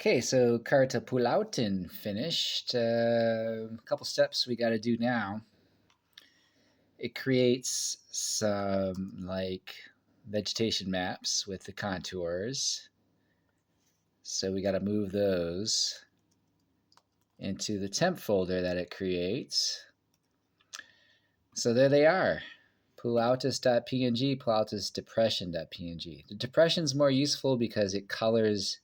Okay, so Karttapullautin finished. A couple steps we got to do now. It creates some like vegetation maps with the contours. So we got to move those into the temp folder that it creates. So there they are. Pullautis.png, pullautisdepression.png. The depression's more useful because it colors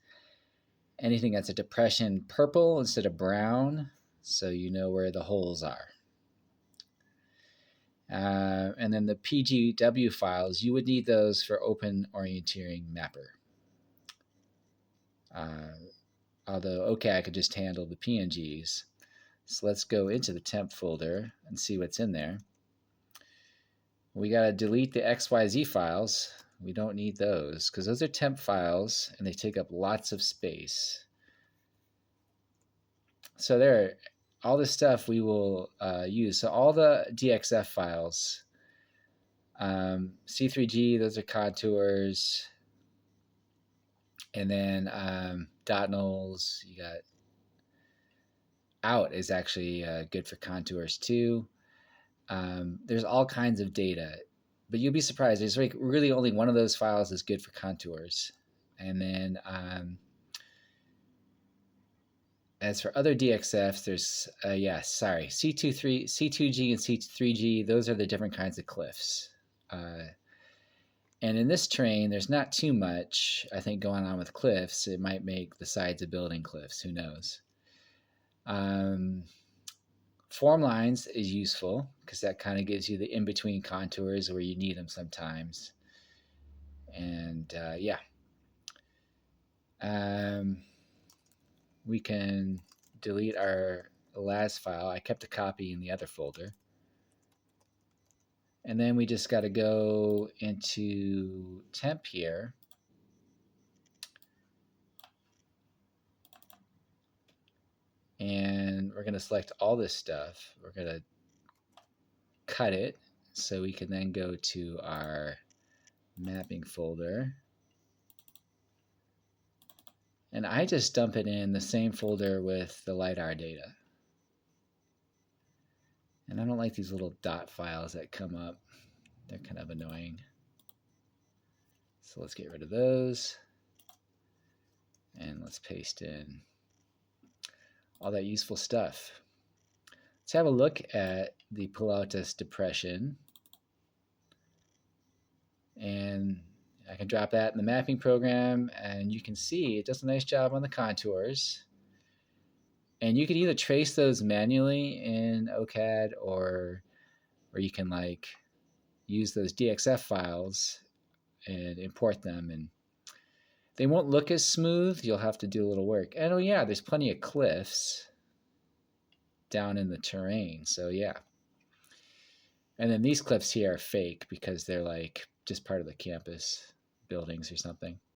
anything that's a depression purple instead of brown, so you know where the holes are. And then the PGW files, you would need those for open orienteering mapper. Although, okay, I could just handle the PNGs. So let's go into the temp folder and see what's in there. We got to delete the XYZ files. We don't need those because those are temp files and they take up lots of space. So there, all this stuff we will use. So all the DXF files, C3G, those are contours. And then dot nulls, you got out is actually good for contours too. There's all kinds of data, but you'll be surprised. There's like really only one of those files is good for contours. And then as for other DXFs, there's, C2G and C3G, those are the different kinds of cliffs. And in this terrain, there's not too much, I think, going on with cliffs. It might make the sides of building cliffs, who knows. Form lines is useful because that kind of gives you the in-between contours where you need them sometimes. And we can delete our last file. I kept a copy in the other folder. And then we just got to go into temp here. And we're going to select all this stuff. We're going to cut it so we can then go to our mapping folder. And I just dump it in the same folder with the LiDAR data. And I don't like these little dot files that come up. They're kind of annoying. So let's get rid of those. And let's paste in all that useful stuff. Let's have a look at the Pullautis depression. And I can drop that in the mapping program, and you can see it does a nice job on the contours. And you can either trace those manually in OCAD or you can like use those DXF files and import them, and they won't look as smooth. You'll have to do a little work. And oh yeah, there's plenty of cliffs down in the terrain. So yeah. And then these cliffs here are fake because they're like just part of the campus buildings or something.